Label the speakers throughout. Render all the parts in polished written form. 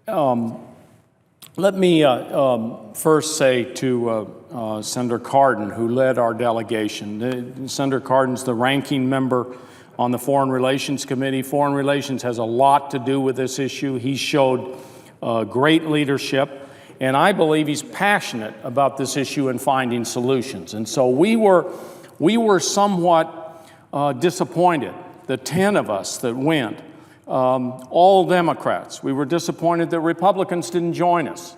Speaker 1: Let me first say to Senator Cardin, who led our delegation. Senator Cardin's the ranking member on the Foreign Relations Committee. Foreign Relations has a lot to do with this issue. He showed great leadership, and I believe he's passionate about this issue and finding solutions. And so we were somewhat disappointed, the 10 of us that went, all Democrats. We were disappointed that Republicans didn't join us.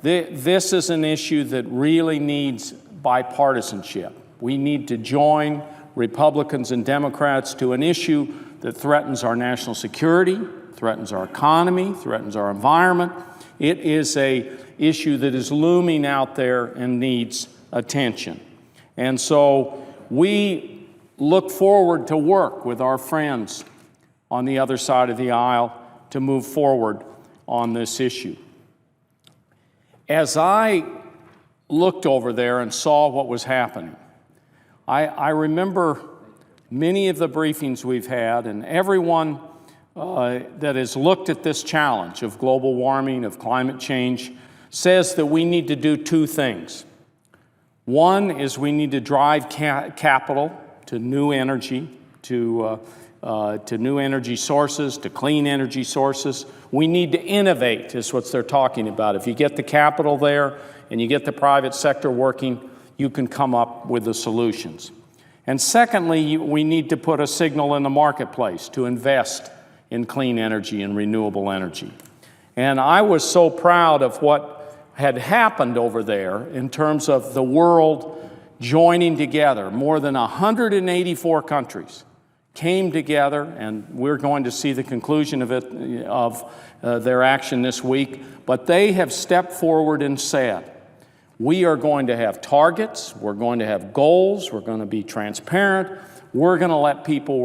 Speaker 1: This is an issue that really needs bipartisanship. We need to join Republicans and Democrats to an issue that threatens our national security, threatens our economy, threatens our environment. It is an issue that is looming out there and needs attention. And so we look forward to work with our friends on the other side of the aisle to move forward on this issue. As I looked over there and saw what was happening, I remember many of the briefings we've had, and everyone that has looked at this challenge of global warming, of climate change, says that we need to do two things. One is we need to drive capital to new energy, to new energy sources, to clean energy sources. We need to innovate, is what they're talking about. If you get the capital there and you get the private sector working, you can come up with the solutions. And secondly, we need to put a signal in the marketplace to invest in clean energy and renewable energy. And I was so proud of what had happened over there in terms of the world joining together. More than 184 countries came together, and we're going to see the conclusion of their action this week. But they have stepped forward and said, we are going to have targets, we're going to have goals, we're going to be transparent, we're going to let people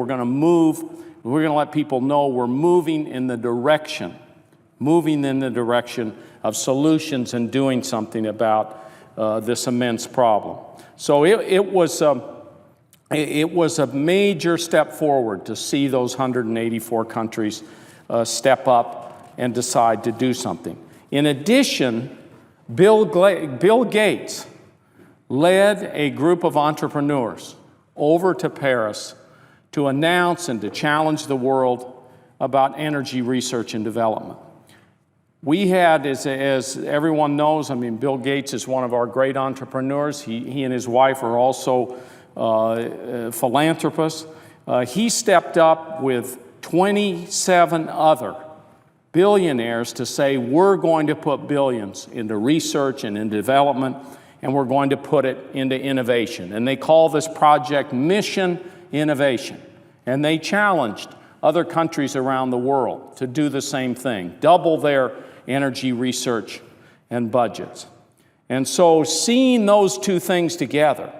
Speaker 1: know we're moving in the direction of solutions and doing something about this immense problem. So it was a major step forward to see those 184 countries step up and decide to do something. In addition, Bill Gates led a group of entrepreneurs over to Paris to announce and to challenge the world about energy research and development. We had, as everyone knows, Bill Gates is one of our great entrepreneurs. He and his wife are also philanthropists. He stepped up with 27 other billionaires to say, we're going to put billions into research and in development, and we're going to put it into innovation. And they call this project Mission Innovation. And they challenged other countries around the world to do the same thing, double their energy research and budgets. And so seeing those two things together,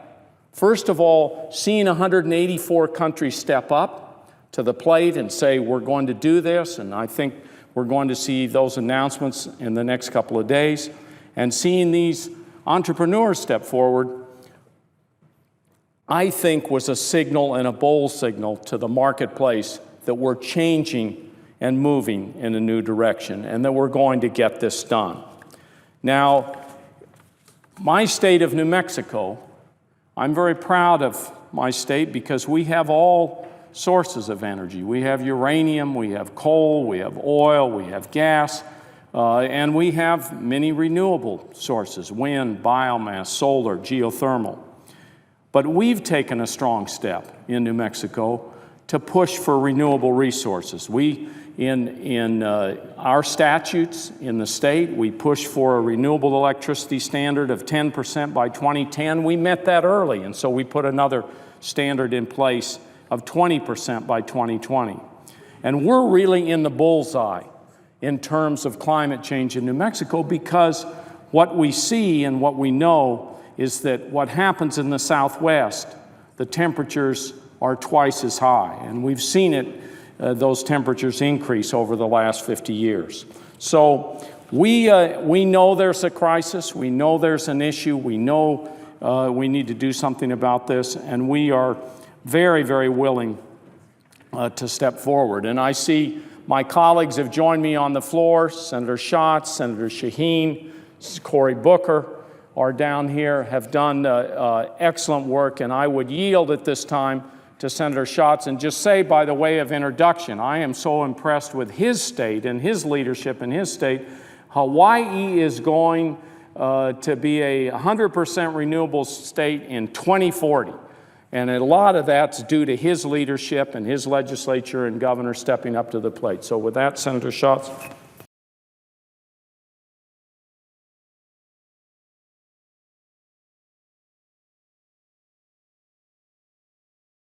Speaker 1: first of all, seeing 184 countries step up to the plate and say, we're going to do this, and I think we're going to see those announcements in the next couple of days, and seeing these entrepreneurs step forward, I think was a signal, and a bold signal, to the marketplace that we're changing and moving in a new direction, and that we're going to get this done. Now, my state of New Mexico, I'm very proud of my state because we have all sources of energy. We have uranium, we have coal, we have oil, we have gas, and we have many renewable sources: wind, biomass, solar, geothermal. But we've taken a strong step in New Mexico to push for renewable resources. In our statutes in the state, we push for a renewable electricity standard of 10% by 2010. We met that early, and so we put another standard in place of 20% by 2020. And we're really in the bullseye in terms of climate change in New Mexico, because what we see and what we know is that what happens in the Southwest, the temperatures are twice as high. And we've seen it, those temperatures increase over the last 50 years. So we know there's a crisis. We know there's an issue. We know we need to do something about this. And we are very, very willing to step forward. And I see My colleagues have joined me on the floor. Senator Schatz, Senator Shaheen, Cory Booker are down here, have done excellent work, and I would yield at this time to Senator Schatz and just say, by the way of introduction, I am so impressed with his state and his leadership in his state. Hawaii is going to be a 100% renewable state in 2040. And a lot of that's due to his leadership and his legislature and governor stepping up to the plate. So with that, Senator Schatz.